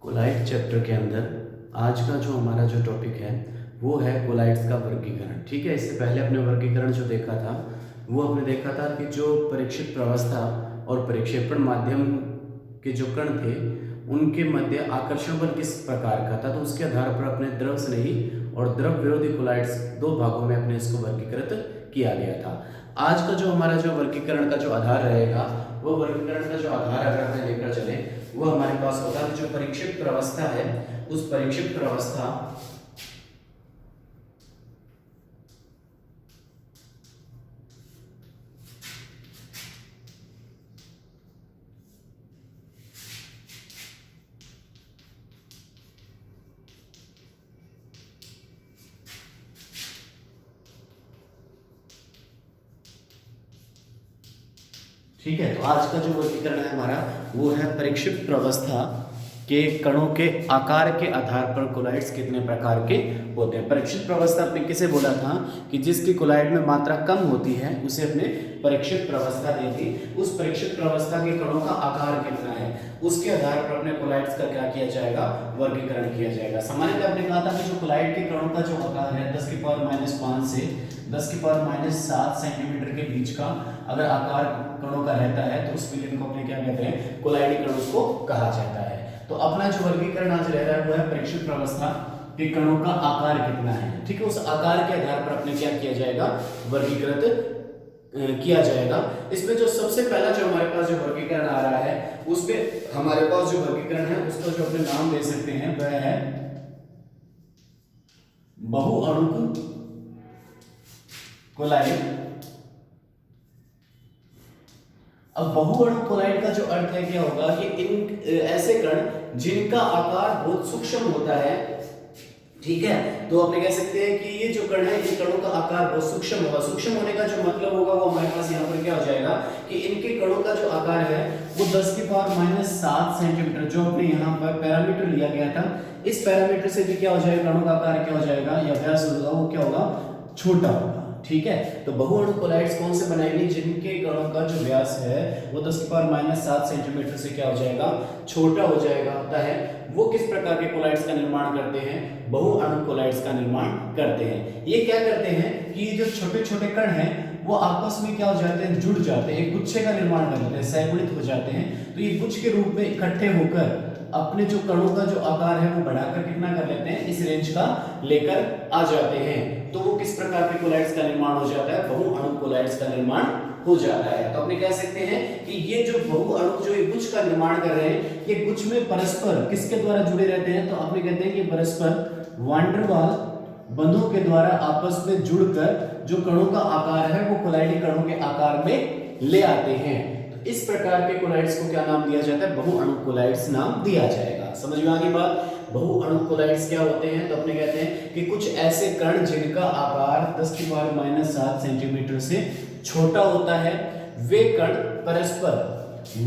Collide chapter के अंदर आज का जो हमारा जो टॉपिक है वो है कोलाइड्स का वर्गीकरण। ठीक है, इससे पहले अपने वर्गीकरण जो देखा था वो हमने देखा था कि जो परीक्षित प्रवस्था और परिक्षेपण माध्यम के जो कण थे उनके मध्य आकर्षण बल किस प्रकार का था, तो उसके आधार पर अपने द्रव स्नेही और द्रव विरोधी कोलाइड्स दो भागों में अपने इसको वर्गीकृत किया गया था। आज का जो हमारा जो वर्गीकरण का जो आधार रहेगा वो वर्गीकरण का जो आधार अगर हमें लेकर चले वो हमारे पास होगा कि जो परीक्षित प्रवस्था है उस परीक्षित प्रवस्था ठीक है, तो आज का जो वर्गीकरण है हमारा वो है परीक्षित प्रवस्था के कणों के आकार के आधार पर कोलाइड्स कितने प्रकार के होते हैं। परीक्षित प्रवस्था अपने किसे बोला था कि जिसकी कोलाइड में मात्रा कम होती है उसे अपने परीक्षित प्रवस्था दी थी। उस परीक्षित प्रवस्था के कणों का आकार कितना है उसके आधार पर अपने कोलाइड्स का क्या किया जाएगा, वर्गीकरण किया जाएगा। सामान्यतः आपने कहा था कि जो कोलाइड के कणों का जो आकार है 10⁻⁻5 से 10⁻⁷ सेंटीमीटर के बीच का अगर आकार कणों का रहता है तो उस विलयन को अपने क्या कहते हैं, कोलाइडी कण उसको कहा जाता है। तो अपना जो वर्गीकरण आज रह रहा है वो है परीक्षित प्रवस्था के कणों का आकार कितना है। ठीक है, उस आकार के आधार पर अपने क्या किया जाएगा, वर्गीकृत किया जाएगा। इसमें जो सबसे पहला जो हमारे पास जो वर्गीकरण आ रहा है उसमें हमारे पास जो वर्गीकरण है उसका जो अपने नाम दे सकते हैं वह है बहुअणुक कोलाइड। अब बहुअणुक कोलाइड का जो अर्थ है क्या होगा कि इन ऐसे कण जिनका आकार बहुत सूक्ष्म होता है। ठीक है, तो अपने कह सकते हैं कि ये जो कण है इन कणों का आकार बहुत सूक्ष्म होगा। सूक्ष्म होने का जो मतलब होगा वो हमारे पास यहाँ पर क्या हो जाएगा कि इनके कणों का जो आकार है वो 10⁻⁷ सेंटीमीटर जो अपने यहाँ पर पैरामीटर लिया गया था इस पैरामीटर से भी क्या हो जाएगा, कणों का आकार क्या हो जाएगा या व्यास होगा वो क्या होगा, छोटा होगा। ठीक है, तो बहुअणुक कोलाइड्स कौन से बनाएंगे जिनके कणों का जो व्यास है वो 10⁻⁷ सेंटीमीटर से क्या हो जाएगा, छोटा हो जाएगा होता है। वो किस प्रकार के कोलाइड्स का निर्माण करते हैं, बहुअणुक कोलाइड्स का निर्माण करते हैं। ये क्या करते हैं कि ये जो छोटे छोटे कण हैं वो आपस में क्या हो जाते हैं, जुड़ जाते हैं, एक गुच्छे का निर्माण कर लेते हैं, सहगुणित हो जाते हैं। तो ये गुच्छ के रूप में इकट्ठे होकर अपने जो कणों का जो आकार है वो बढ़ाकर कितना कर लेते हैं, इस रेंज का लेकर आ जाते हैं। तो वो किस प्रकार के कोलाइड्स का निर्माण हो जाता है, बहुअणुक कोलाइड्स का निर्माण हो जाता है। तो अपने कह सकते हैं कि ये जो बहुअणुक जो गुच्छ का निर्माण कर रहे हैं ये गुच्छ में परस्पर किसके द्वारा जुड़े रहते हैं, तो अपने कहते हैं कि परस्पर वान डेर वाल बंधों के द्वारा आपस में जुड़कर जो कणों का आकार है वो कोलाइडी कणों के आकार में ले आते हैं। तो इस प्रकार के कोलाइड्स को क्या नाम दिया जाता है, बहुअणुक कोलाइड्स नाम दिया जाएगा। समझ में आ गई बात। बहुअणुक कोलाइड्स क्या होते हैं, तो अपने कहते हैं कि कुछ ऐसे कण जिनका आकार 10⁻⁷ सेंटीमीटर से छोटा होता है वे कण परस्पर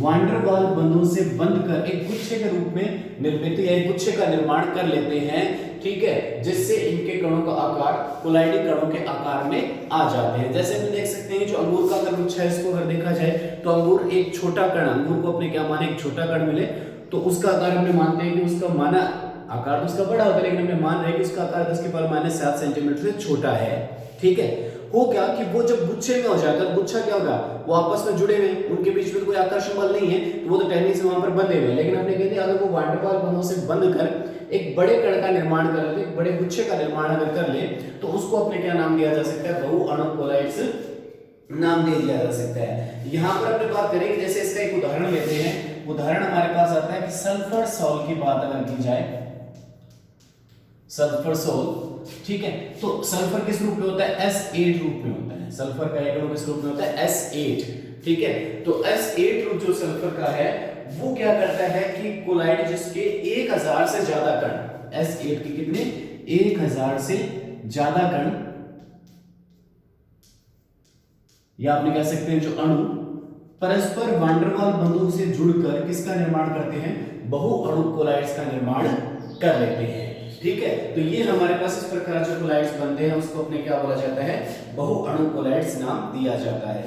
वान डेर वाल बंधों से बंधकर एक गुच्छे के रूप में निर्मित या एक गुच्छे का निर्माण कर लेते हैं। ठीक है, जिससे इनके कणों का आकार कोलाइडी कणों के आकार में आ जाते हैं। जैसे हम देख सकते हैं जो अंगूर का अगर गुच्छा है इसको अगर देखा जाए तो अंगूर एक छोटा कण, अंगूर को अपने क्या माने, एक छोटा कण मिले तो उसका आकार हमने मानते हैं कि उसका माना आकार तो उसका बड़ा होता है लेकिन हमने मान रहे हैं कि उसका आकार 10⁻⁷ सेंटीमीटर से छोटा है। ठीक है, हो क्या कि वो जब गुच्छे में हो जाएगा तो गुच्छा क्या होगा, वो आपस में जुड़े हुए, उनके बीच में कोई आकर्षण बल नहीं है तो वो तो टहनी से वहां पर बंधे हुए। लेकिन हमने कहते हैं अगर वो वान डेर वाल बंधों से बंध कर एक बड़े कण का निर्माण कर ले, एक बड़े गुच्छे का निर्माण अगर कर ले तो उसको अपने क्या नाम दिया जा सकता है, बहुअणुक कोलाइड्स नाम दे दिया जा सकता है। यहाँ पर अपने बात करेंगे, जैसे इसका एक उदाहरण लेते हैं। उदाहरण हमारे पास आता है कि सल्फर सॉल्ट की बात अगर की जाए, सल्फर सोल। ठीक है, तो सल्फर किस रूप में होता है, S8 रूप में होता है। सल्फर का एक अणु किस रूप में होता है, S8। ठीक है, तो S8 रूप जो सल्फर का है वो क्या करता है कि कोलाइड जिसके 1000 से ज्यादा कण, S8 के कितने, 1000 से ज्यादा कण, या आपने कह सकते हैं जो अणु परस्पर वान डेर वाल बंधों से जुड़कर किसका निर्माण करते हैं, बहुअणुक कोलाइड्स का निर्माण कर लेते हैं। ठीक है, तो ये हमारे पास इस प्रकार जो कोलाइड्स बनते हैं उसको अपने क्या बोला जाता है, बहुअणुक कोलाइड्स नाम दिया जाता है।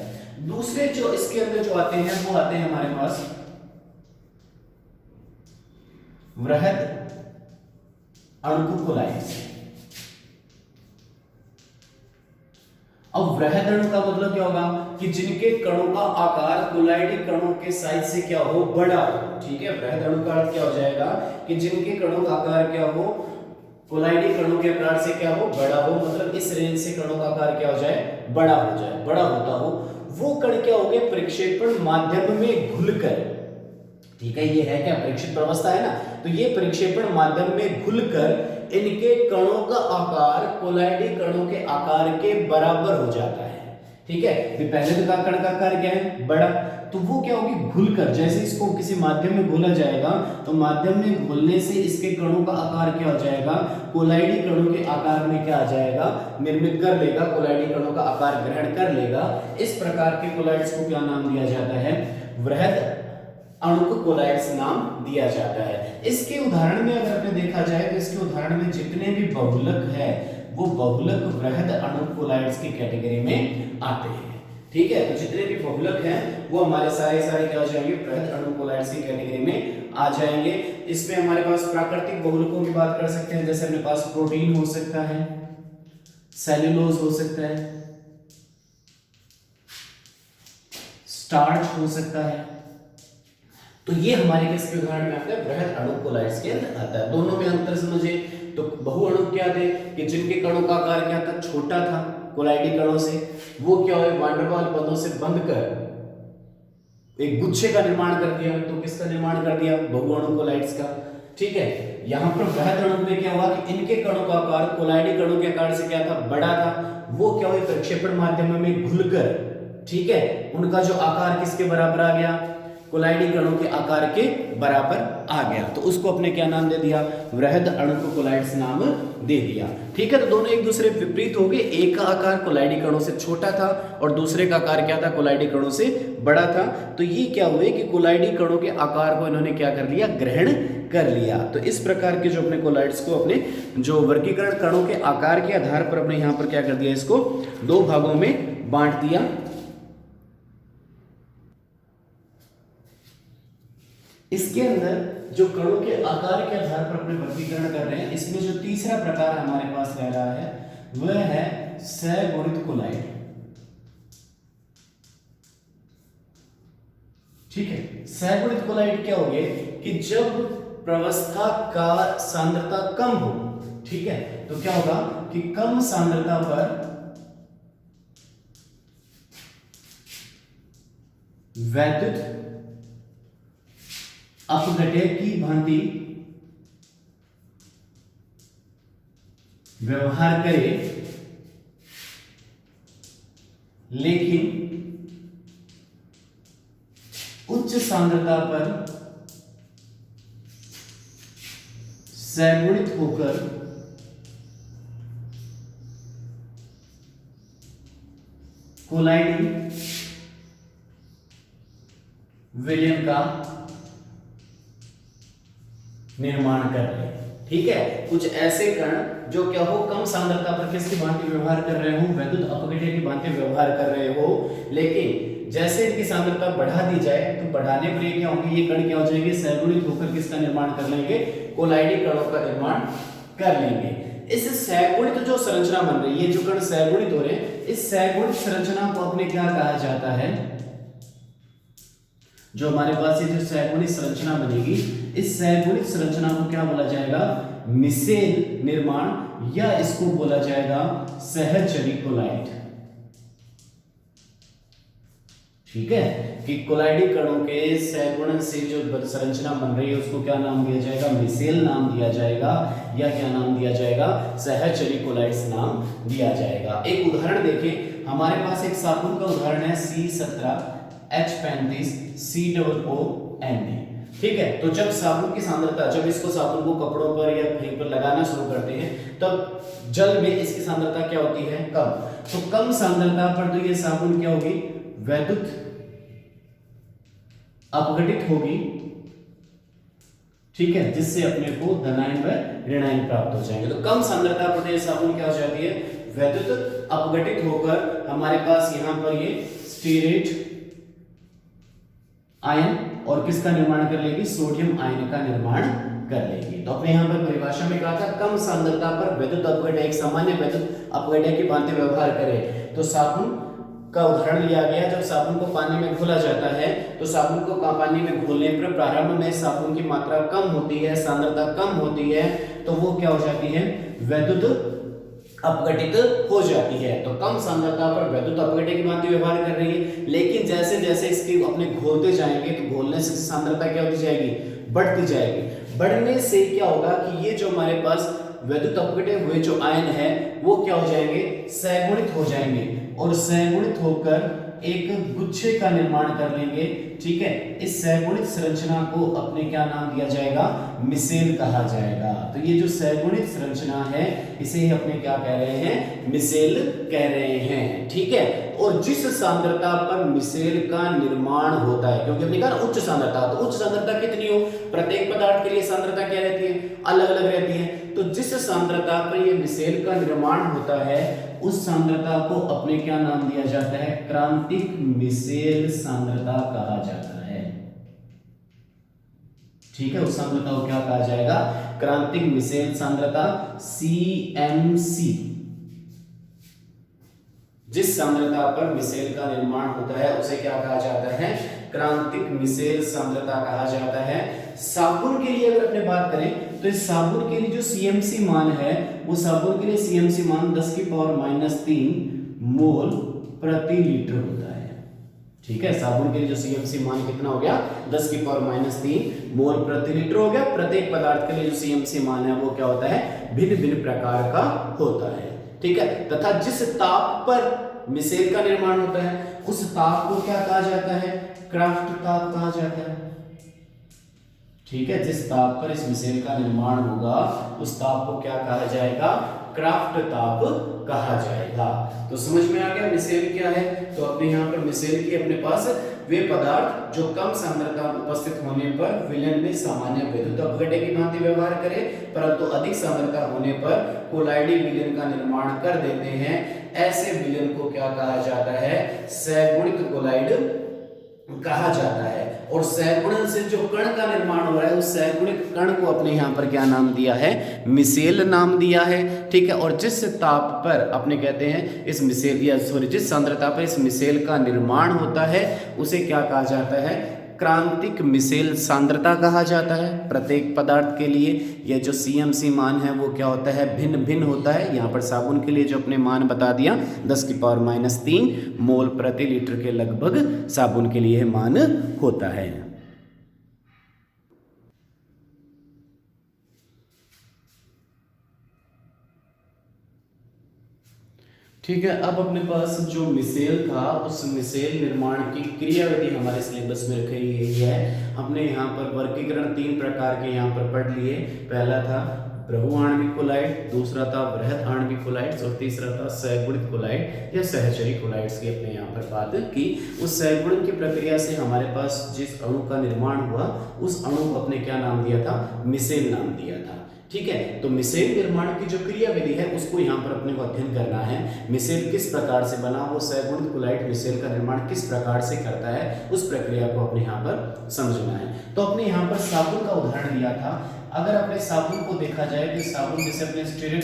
दूसरे जो इसके अंदर जो आते हैं वो आते हैं हमारे पास वृहद अणु कोलाइड्स। अब वृहद अणु का मतलब क्या होगा कि जिनके कणों का आकार कोलाइडी कणों के साइज से क्या हो, बड़ा हो। ठीक है, वृहद अणु का अर्थ क्या हो जाएगा कि जिनके कणों का आकार क्या हो, कोलाइडी कणों के आकार से क्या हो, बड़ा हो। मतलब इस रेंज से कणों का आकार क्या हो जाए, बड़ा हो जाए, बड़ा होता हो। वो कण क्या हो गए, प्रक्षेपण माध्यम में घुलकर, ठीक है, ये है क्या, परीक्षित प्रवस्था है ना, तो ये प्रक्षेपण माध्यम में घुलकर इनके कणों का आकार कोलाइडी कणों के आकार के बराबर हो जाता है। ठीक है, तो पहले तो कण का आकार क्या है, बड़ा, तो वो क्या होगी, घुलकर, जैसे इसको किसी माध्यम में घोला जाएगा तो माध्यम में घुलने से इसके कणों का आकार क्या हो जाएगा, कोलाइडी कणों के आकार में क्या आ जाएगा, निर्मित कर लेगा, कोलाइडी कणों का आकार ग्रहण कर लेगा। इस प्रकार के कोलाइड्स को क्या नाम दिया जाता है, वृहद अणु कोलाइड्स नाम दिया जाता है। इसके उदाहरण में अगर आपने देखा जाए तो इसके उदाहरण में जितने भी बहुलक है वो बहुलक वृहद अणु कोलाइड्स की कैटेगरी में आते हैं। ठीक है, तो जितने भी बहुलक हैं वो हमारे सारे क्या हो जाएंगे, वृहद अणु कोलाइड्स की कैटेगरी में आ जाएंगे। इसमें हमारे पास प्राकृतिक बहुलकों की बात कर सकते हैं, जैसे अपने पास प्रोटीन हो सकता है, सेल्यूलोज हो सकता है, स्टार्च हो सकता है। तो ये हमारे किसके उदाहरण में आता है, वृहद अणु कोलाइड्स के अंदर आता है। दोनों में अंतर समझे तो बहु अणु क्या थे कि जिनके कणों का आकार क्या था, छोटा था कोलाइडी कणों से, वो क्या हुए, वान डेर वाल्स बंधों से बंधकर एक गुच्छे का निर्माण कर दिया। तो किसका निर्माण कर दिया, बहु अणु कोलाइड्स का। ठीक है, यहाँ पर वृहद अणु में क्या हुआ कि इनके कणों का आकार कोलाइडी कणों के आकार से क्या था, बड़ा था। वो क्या हुए, प्रक्षेपण माध्यम में घुलकर, ठीक है, उनका जो आकार किसके बराबर आ गया, कोलाइडी कणों के आकार के बराबर आ गया। तो उसको अपने क्या नाम दे दिया, वृहद अणु कोलाइड्स नाम दे दिया। ठीक है, तो दोनों एक दूसरे विपरीत हो गए। एक का आकार कोलाइडी कणों से छोटा था और दूसरे का आकार क्या था, कोलाइडी कणों से बड़ा था। तो ये क्या हुए कि कोलाइडी कणों के आकार को इन्होंने क्या कर लिया, ग्रहण कर लिया। तो इस प्रकार के जो अपने कोलाइड्स को अपने जो वर्गीकरण कणों के आकार के आधार पर अपने यहाँ पर क्या कर दिया, इसको दो भागों में बांट दिया। इसके अंदर जो कणों के आकार के आधार पर अपने वर्गीकरण कर रहे हैं, इसमें जो तीसरा प्रकार हमारे पास रह रहा है वह है सहगुणित कोलाइड। ठीक है, सहगुणित कोलाइड क्या हो गए कि जब प्रवस्था का सांद्रता कम हो, ठीक है, तो क्या होगा कि कम सांद्रता पर वैद्युत अपघटय की भांति व्यवहार करे, लेकिन उच्च सांद्रता पर सहगुणित होकर कोलाइडी विलयन का निर्माण कर रहे हैं। ठीक है, कुछ ऐसे कण जो क्या हो, कम सांद्रता पर किसकी भांति व्यवहार कर रहे हो, वैद्युत अपघटय की भांति व्यवहार कर रहे हो, लेकिन जैसे इनकी सांद्रता बढ़ा दी जाए तो बढ़ाने पर ये क्या होंगे, ये कण क्या हो जाएंगे, सहगुणित होकर किसका निर्माण कर लेंगे, कोलाइडी कणों का निर्माण कर लेंगे। इस सहगुणित जो संरचना बन रही है, ये जो कण सहगुणित हो रहे हैं, इस सहगुणित संरचना को अपने क्या कहा जाता है, जो हमारे पास ये जो सहगुणित संरचना बनेगी, इस सहगुणित संरचना को क्या बोला जाएगा, मिसेल निर्माण, या इसको बोला जाएगा सहचरी कोलाइड। ठीक है, कि कोलाइडी कणों के सहगुणन से जो संरचना बन रही है उसको क्या नाम दिया जाएगा, मिसेल नाम दिया जाएगा, या क्या नाम दिया जाएगा, सहचरी कोलाइड्स नाम दिया जाएगा। एक उदाहरण देखें, हमारे पास एक साबुन का उदाहरण है C17H35COOND। ठीक है, तो जब साबुन की सांद्रता, जब इसको साबुन को कपड़ों पर या कहीं पर लगाना शुरू करते हैं तब जल में इसकी सांद्रता क्या होती है, कम। तो कम सांद्रता पर तो ये साबुन क्या होगी, वैद्युत अपघटित होगी। ठीक है, जिससे अपने को धनायन व ऋणायन प्राप्त हो जाएंगे। तो कम सांद्रता पर ये साबुन क्या हो जाती है, वैद्युत अपघटित होकर हमारे पास यहां पर ये स्टीरेट आयन और किसका निर्माण कर लेगी, सोडियम आयन का निर्माण कर लेगी। तो अपने यहाँ पर परिभाषा में कहा था कम सांद्रता पर विद्युत अपघटन एक सामान्य विद्युत अपघटन की भांति व्यवहार करे। तो साबुन का उदाहरण लिया गया, जब साबुन को पानी में घोला जाता है तो साबुन को पानी में घोलने पर प्रारंभ में साबुन की मात्रा कम होती है, सांद्रता कम होती है, तो वो क्या हो जाती है, विद्युत अपघटित हो जाती है। तो कम सांद्रता पर विद्युत अपघटन की भांति व्यवहार कर रही है, लेकिन जैसे जैसे इसकी अपने घोलते जाएंगे तो घोलने से सांद्रता क्या होती जाएगी, बढ़ती जाएगी। बढ़ने से क्या होगा कि ये जो हमारे पास विद्युत अपघटे हुए जो आयन है वो क्या हो जाएंगे, सैगुणित हो जाएंगे और सैगुणित होकर एक गुच्छे का निर्माण कर लेंगे। ठीक है, इस सैगुणित संरचना को अपने क्या नाम दिया जाएगा, मिसेल कहा जाएगा। तो ये जो सैगुणित संरचना है इसे ही अपने क्या कह रहे हैं, मिसेल कह रहे हैं। ठीक है, और जिस सांद्रता पर मिसेल का निर्माण होता है, क्योंकि हमने कहा उच्च सांद्रता, तो उच्च सांद्रता कितनी हो, प्रत्येक पदार्थ के लिए सांद्रता क्या रहती है, अलग अलग रहती है। तो जिस सांद्रता पर ये मिसेल का निर्माण होता है उस सांद्रता को अपने क्या नाम दिया जाता है, क्रांतिक मिसेल सांद्रता कहा जाता है। ठीक है, उस सांद्रता को क्या कहा जाएगा, क्रांतिक मिसेल सांद्रता, CMC। जिस सांद्रता पर मिसेल का निर्माण होता है उसे क्या कहा जाता है, क्रांतिक मिसेल सांद्रता कहा जाता है। साबुन के लिए अगर अपने बात करें तो इस साबुन के लिए जो CMC मान है वो साबुन के लिए CMC मान 10 की पावर -3 मोल प्रति लीटर होता है। ठीक है, साबुन के लिए जो CMC मान कितना हो गया, 10 की पावर -3 मोल प्रति लीटर हो गया। प्रत्येक पदार्थ के लिए जो CMC मान है वो क्या होता है, भिन्न भिन्न प्रकार का होता है। ठीक है, तथा जिस ताप पर मिसेल का निर्माण होता है उस ताप को क्या कहा जाता है, क्राफ्ट ताप कहा जाता है। ठीक है, जिस ताप पर इस मिसेल का निर्माण होगा उस ताप को क्या कहा जाएगा, क्राफ्ट ताप कहा जाएगा। तो समझ में आ गया मिसेल क्या है। तो अपने यहाँ पर मिसेल की अपने पास वे पदार्थ जो कम सांद्रता उपस्थित होने पर विलयन में सामान्य विद्युत अपघटन की भांति व्यवहार करे, परंतु अधिक सांद्रता होने पर कोलाइडी विलयन का निर्माण कर देते हैं। ऐसे विलयन को क्या कहा जाता है, सैगुणिक कोलाइड कहा जाता है। और सैगुणन से जो कण का निर्माण हो रहा है उस सैगुणिक कण को अपने यहाँ पर क्या नाम दिया है, मिसेल नाम दिया है। ठीक है, और जिस ताप पर अपने कहते हैं इस मिसेल या सॉरी जिस सांद्रता पर इस मिसेल का निर्माण होता है उसे क्या कहा जाता है, क्रांतिक मिसेल सांद्रता कहा जाता है। प्रत्येक पदार्थ के लिए यह जो CMC मान है वो क्या होता है, भिन्न भिन्न होता है। यहाँ पर साबुन के लिए जो अपने मान बता दिया 10 की पावर -3 मोल प्रति लीटर के लगभग साबुन के लिए मान होता है। ठीक है, अब अपने पास जो मिसेल था उस मिसेल निर्माण की क्रियाविधि हमारे सिलेबस में रखी गई है। हमने यहाँ पर वर्गीकरण 3 प्रकार के यहाँ पर पढ़ लिए। पहला था बहुआण्विक कोलाइड, दूसरा था बृहद आणविक कोलाइड्स और तीसरा था सैगुणित कोलाइड या सहचरी कोलाइड्स की अपने यहाँ पर बात की। उस सैगुणन की प्रक्रिया से हमारे पास जिस अणु का निर्माण हुआ उस अणु को अपने क्या नाम दिया था, मिसेल नाम दिया था। ठीक है, तो मिसेल निर्माण की जो क्रियाविधि है उसको यहाँ पर अपने को अध्ययन करना है। मिसेल किस प्रकार से बना, वो सैगुणित कोलाइड मिसेल का निर्माण किस प्रकार से करता है उस प्रक्रिया को अपने यहाँ पर समझना है। तो अपने यहाँ पर साबुन का उदाहरण लिया था। अगर अपने साबुन को देखा जाए तो साबुन जैसे अपने स्टीरिक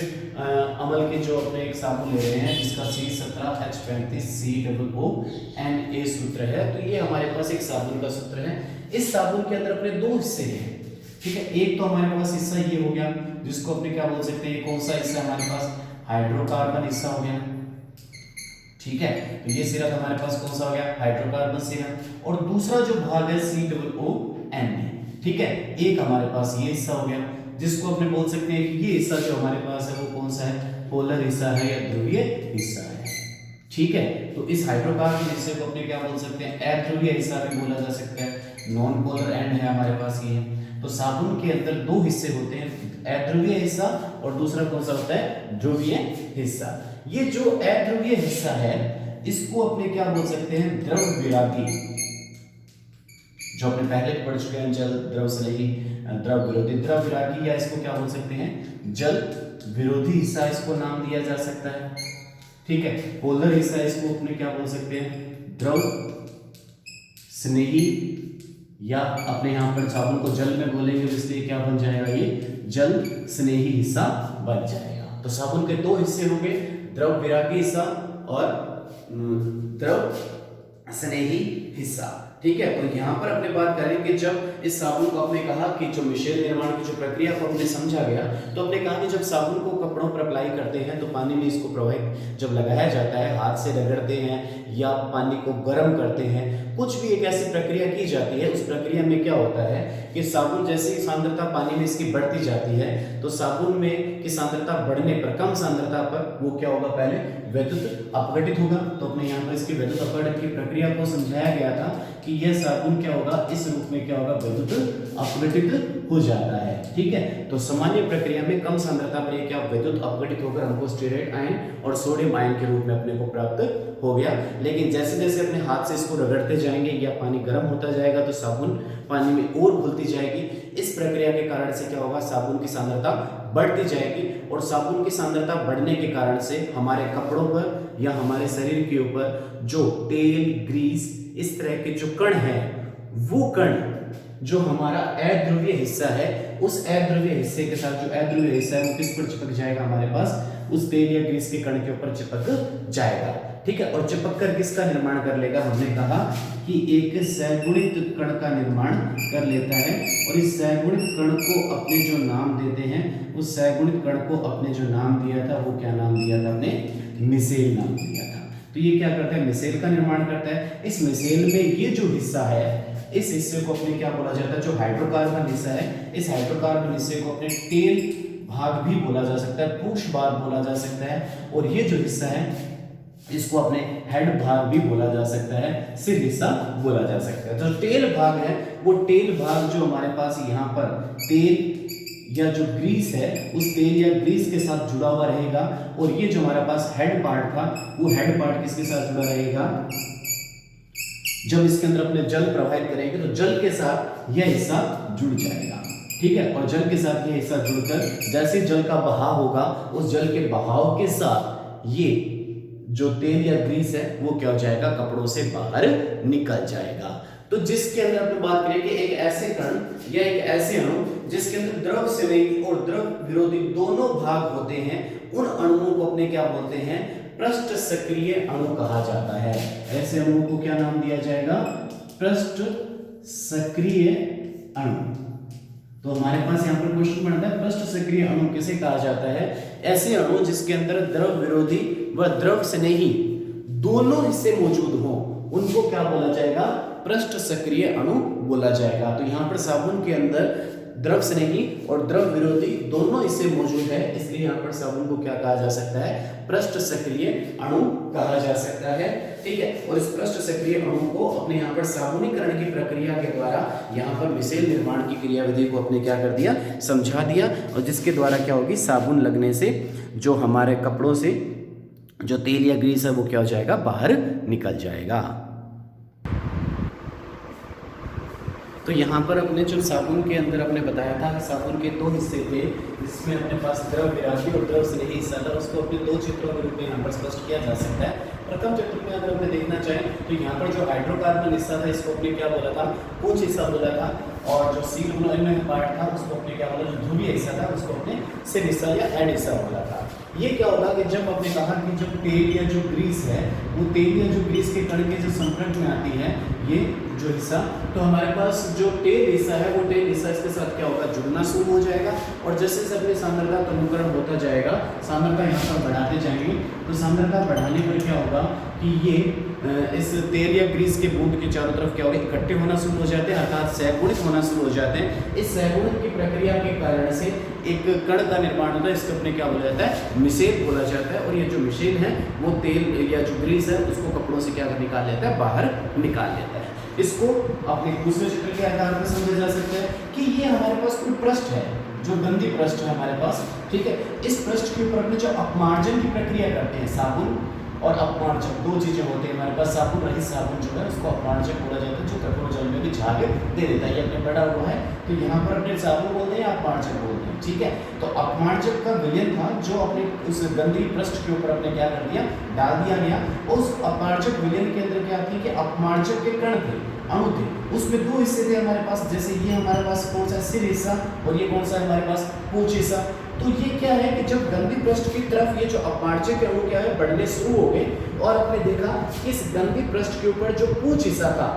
अम्ल के जो अपने एक साबुन ले रहे हैं जिसका C17H35COO सूत्र है, तो ये हमारे पास एक साबुन का सूत्र है। इस साबुन के अंदर अपने 2 हिस्से हैं। ठीक है, एक तो हमारे पास हिस्सा ये हो गया जिसको अपने क्या बोल सकते हैं, कौन सा हिस्सा हमारे पास, हाइड्रोकार्बन हिस्सा हो गया। ठीक है, तो ये सिरा हमारे पास कौन सा हो गया, हाइड्रोकार्बन सिरा। और दूसरा जो भाग है COON। ठीक है, एक हमारे पास ये हिस्सा हो गया जिसको अपने बोल सकते हैं कि ये हिस्सा जो हमारे पास है वो कौन सा है, पोलर हिस्सा है या ध्रुवीय हिस्सा है। ठीक है, तो इस हाइड्रोकार्बन हिस्से को अपने क्या बोल सकते हैं, अध्रुवीय हिस्सा भी बोला जा सकता है। नॉन पोलर एंड है हमारे पास ये। तो साबुन के अंदर 2 हिस्से होते हैं, अध्रुवीय हिस्सा और दूसरा कौन सा होता है, ध्रुवीय हिस्सा। ये जो अध्रुवीय हिस्सा है इसको अपने क्या बोल सकते हैं, द्रव विरागी, जो अपने पहले पढ़ चुके हैं, जल द्रव स्नेही द्रव विरोधी, द्रव विरागी, या इसको क्या बोल सकते हैं, जल विरोधी हिस्सा इसको नाम दिया जा सकता है। ठीक है, पोलर हिस्सा इसको अपने क्या बोल सकते हैं, द्रव स्नेही या अपने यहाँ पर साबुन को जल में घोलेंगे तो इसलिए क्या बन जाएगा, ये जल स्नेही हिस्सा बन जाएगा। तो साबुन के दो हिस्से हो गए, द्रव विरागी हिस्सा और द्रव स्नेही हिस्सा। ठीक है, तो यहाँ पर अपने बात करेंगे जब इस साबुन को आपने कहा कि जो मिशेल निर्माण की जो प्रक्रिया को हमने समझा गया, तो अपने कहा कि जब साबुन को कपड़ों पर अप्लाई करते हैं तो पानी में इसको प्रवाहित जब लगाया जाता है, हाथ से रगड़ते हैं या पानी को गर्म करते हैं, कुछ भी एक ऐसी प्रक्रिया की जाती है, उस प्रक्रिया में क्या होता है कि साबुन जैसे ही सांद्रता पानी में इसकी बढ़ती जाती है तो साबुन में की सांद्रता बढ़ने पर, कम सांद्रता पर वो क्या होगा, पहले वैद्युत अपघटित होगा। तो अपने यहाँ पर इसकी वैद्युत अपघटन की प्रक्रिया को समझाया गया था कि यह साबुन क्या होगा, इस रूप में क्या होगा, वैद्युत अपघटित हो जाता है। ठीक है, तो सामान्य प्रक्रिया में कम सांद्रता पर ये क्या वैद्युत अपघटित होकर हमको स्टीयरेट आयन और सोडियम आयन के रूप में अपने को प्राप्त हो गया। लेकिन जैसे जैसे अपने हाथ से इसको रगड़ते जाएंगे या पानी गर्म होता जाएगा तो साबुन पानी में और घुलती जाएगी। इस प्रक्रिया के कारण से क्या होगा, साबुन की सांद्रता बढ़ती जाएगी और साबुन की सांद्रता बढ़ने के कारण से हमारे कपड़ों पर या हमारे शरीर के ऊपर जो तेल, ग्रीस, इस तरह के जो कण हैं, वो कण जो हमारा अद्रव्य हिस्सा है, उस अद्रव्य हिस्से के साथ जो अद्रव्य हिस्सा है वो किस पर चिपक जाएगा, हमारे पास उस तेल या ग्रीस के कण के ऊपर चिपक जाएगा। ठीक है, और चिपक कर किसका निर्माण कर लेगा, हमने कहा कि एक सगुणित कण का निर्माण कर लेता है और इस सगुणित कण को अपने जो नाम देते हैं, उस सगुणित कण को अपने जो नाम दिया था वो क्या नाम दिया था, हमने मिसेल नाम दिया था। तो ये क्या करता है, मिसेल का निर्माण करता है। इस मिसेल में ये जो हिस्सा है, इस हिस्से को अपने क्या बोला जाता है, जो हाइड्रोकार्बन हिस्सा है, इस हाइड्रोकार्बन हिस्से को अपने टेल भाग भी बोला जा सकता है, पुष भाग बोला जा सकता है, और ये जो हिस्सा है इसको अपने हेड भाग भी बोला जा सकता है, सिर हिस्सा बोला जा सकता है। जो टेल भाग है, वो टेल भाग जो हमारे पास यहाँ पर तेल या जो ग्रीस है, उस तेल या ग्रीस के साथ जुड़ा हुआ रहेगा, और ये जो हमारे पास हेड पार्ट था, वो हेड पार्ट किसके साथ जुड़ा रहेगा, जब इसके अंदर अपने जल प्रवाहित करेंगे तो जल के साथ यह हिस्सा जुड़ जाएगा। ठीक है, और जल के साथ यह हिस्सा जुड़कर जैसे जल का बहाव होगा, उस जल के बहाव के साथ ये जो तेल या ग्रीस है वो क्या हो जाएगा, कपड़ों से बाहर निकल जाएगा। तो जिसके अंदर अपने बात करें कि एक ऐसे कण या एक ऐसे अणु जिसके अंदर द्रव स्नेही और द्रव विरोधी दोनों भाग होते हैं, उन अणुओं को अपने क्या बोलते हैं, पृष्ठ सक्रिय अणु कहा जाता है। ऐसे अणुओं को क्या नाम दिया जाएगा, पृष्ठ सक्रिय अणु। तो हमारे पास यहाँ पर क्वेश्चन बनता है, पृष्ठ सक्रिय अणु किसे कहा जाता है, ऐसे अणु जिसके अंदर द्रव विरोधी व द्रव स्नेही दोनों हिस्से मौजूद हों, उनको क्या बोला जाएगा, पृष्ठ सक्रिय अणु बोला जाएगा। तो यहाँ पर साबुन के अंदर द्रव स्नेही और द्रव विरोधी दोनों हिस्से मौजूद है, इसलिए यहाँ पर साबुन को क्या कहा जा सकता है, पृष्ठ सक्रिय अणु कहा जा सकता है। ठीक है, और इस पृष्ठ सक्रिय अणु को अपने यहाँ पर साबुनीकरण की प्रक्रिया के द्वारा यहाँ पर मिसेल निर्माण की क्रियाविधि को अपने क्या कर दिया, समझा दिया, और जिसके द्वारा क्या होगी, साबुन लगने से जो हमारे कपड़ों से जो तेल या ग्रीस है वो क्या हो जाएगा, बाहर निकल जाएगा। तो यहाँ पर अपने जो साबुन के अंदर अपने बताया था कि साबुन के दो हिस्से थे, जिसमें अपने पास द्रव विरागी और द्रव स्नेही हिस्सा था, उसको अपने दो चित्रों के रूप में यहाँ पर स्पष्ट किया जा सकता है। प्रथम चित्र में अगर हमें देखना चाहें तो यहाँ पर जो हाइड्रोकार्बन हिस्सा था इसको अपने क्या बोला था, पुंज हिस्सा बोला था, और जो सी पार्ट था उसको अपने क्या बोला, जो ध्रुवीय हिस्सा था उसको अपने सिर हिस्सा या हेड हिस्सा बोला था। ये क्या होगा कि जब आपने कहा कि जब तेल या जो ग्रीस है, वो तेल या जो ग्रीस के कण के जो संपर्क में आती है ये जो हिस्सा, तो हमारे पास जो तेल हिस्सा है वो तेल हिस्सा इसके साथ क्या होगा, जुड़ना शुरू हो जाएगा, और जैसे जैसे अपनी सांद्रता तनुकरण होता जाएगा, सांद्रता यहाँ पर बढ़ाते जाएंगे, तो सांद्रता बढ़ाने पर क्या होगा कि ये इस तेल या ग्रीस के बूंद के चारों तरफ क्या होगा, इकट्ठे होना शुरू हो जाते हैं, अर्थात सहगुणित होना शुरू हो जाते हैं। इस सहगुणित की प्रक्रिया के कारण से एक कण का निर्माण होता है, इसको अपने क्या बोला जाता है, मिसेल बोला जाता है, और ये जो मिसेल है वो तेल या जो ग्रीस है उसको कपड़ों से क्या निकाल लेता है, बाहर निकाल लेता है। इसको अपने दूसरे चित्र के आधार पर समझा जा सकता है कि ये हमारे पास कोई पृष्ठ है, जो गंदी पृष्ठ है हमारे पास। ठीक है, इस पृष्ठ के ऊपर अपने जो अपमार्जन की प्रक्रिया करते हैं, साबुन और अपमार्जक दो चीजें होती है हमारे पास। साबुन रहित साबुन जो है उसको अपमार्जक बोला जाता है, जो कठोर जल में भी झाग दे देता है, ये अपने पढ़ा हुआ है। तो यहाँ पर अपने साबुन बोलते हैं या अपमार्जक बोलते हैं। ठीक है, तो अपमार्जक का विलयन था जो अपने उस गंदी पृष्ठ के ऊपर अपने क्या कर दिया, डाल दिया गया। उस अपमार्जक विलयन के अंदर क्या थी कि अपमार्जक के कण थे, अणु थे, उसमें दो हिस्से थे हमारे पास, जैसे ये हमारे पास कौन सा सिर हिस्सा और ये कौन सा हमारे पास पूंछ हिस्सा। तो ये क्या है कि जब गंदी पृष्ठ की तरफ ये जो अपमार्जक अणु क्या है बढ़ने शुरू हो गए और आपने देखा कि इस गंदी पृष्ठ के ऊपर जो पूंछ हिस्सा था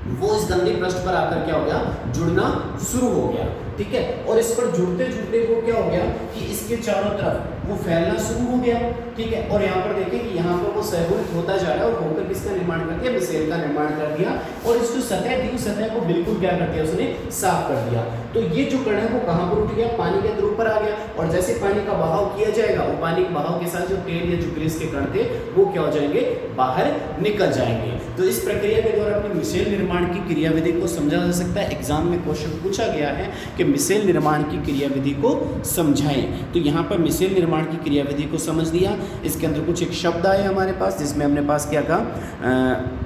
वो इस गंदी पृष्ठ पर आकर क्या हो गया, जुड़ना शुरू हो गया, ठीक है। और इस पर जुड़ते जुड़ते वो क्या हो गया कि इसके चारों तरफ वो फैलना शुरू हो गया, ठीक है। और यहाँ पर देखें कि यहाँ पर वो सहगुणित होता जा रहा है और होकर किसका निर्माण कर दिया, मिसेल का निर्माण कर दिया। और इस जो सतह थी उस सतह को बिल्कुल क्या कर दिया, उसने साफ कर दिया। तो ये जो कण है वो कहाँ पर उठ गया, पानी के ध्रुव पर आ गया। और जैसे पानी का बहाव किया जाएगा वो पानी के बहाव के साथ जो तेल या जो ग्रीस के कण थे वो क्या हो जाएंगे, बाहर निकल जाएंगे। तो इस प्रक्रिया के द्वारा अपने मिसेल निर्माण की क्रियाविधि को समझा जा सकता है। एग्जाम में क्वेश्चन पूछा गया है कि मिसेल निर्माण की क्रियाविधि को समझाएं। तो यहाँ पर मिसेल निर्माण की क्रियाविधि को समझ लिया। इसके अंदर कुछ एक शब्द आए हमारे पास जिसमें हमने पास क्या कहा,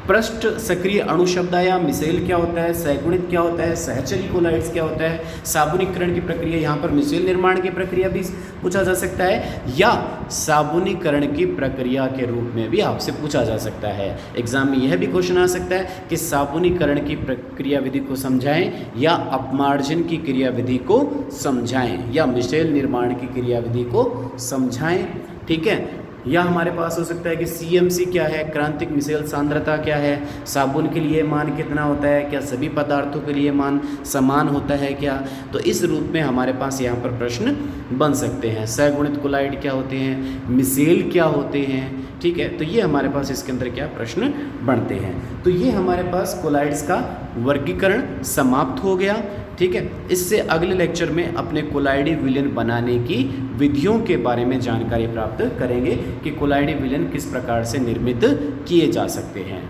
पृष्ठ सक्रिय अणु शब्द आया, मिसेल क्या होता है, सहगुणित क्या होता है, सहचरी कोलाइड्स क्या होता है, साबुनीकरण की प्रक्रिया, यहाँ पर मिसेल निर्माण की प्रक्रिया भी पूछा जा सकता है या साबुनीकरण की प्रक्रिया के रूप में भी आपसे पूछा जा सकता है। एग्जाम में यह भी क्वेश्चन आ सकता है कि साबुनीकरण की क्रियाविधि को समझाएं या अपमार्जन की क्रियाविधि को समझाएं या मिसेल निर्माण की क्रियाविधि को समझाएं, ठीक है। या हमारे पास हो सकता है कि CMC क्या है, क्रांतिक मिसेल सांद्रता क्या है, साबुन के लिए मान कितना होता है, क्या सभी पदार्थों के लिए मान समान होता है क्या। तो इस रूप में हमारे पास यहाँ पर प्रश्न बन सकते हैं। सहगुणित कोलाइड क्या होते हैं, मिसेल क्या होते हैं, ठीक है। तो ये हमारे पास इसके अंदर क्या प्रश्न बनते हैं। तो ये हमारे पास कोलाइड्स का वर्गीकरण समाप्त हो गया, ठीक है। इससे अगले लेक्चर में अपने कोलाइडी विलयन बनाने की विधियों के बारे में जानकारी प्राप्त करेंगे कि कोलाइडी विलयन किस प्रकार से निर्मित किए जा सकते हैं।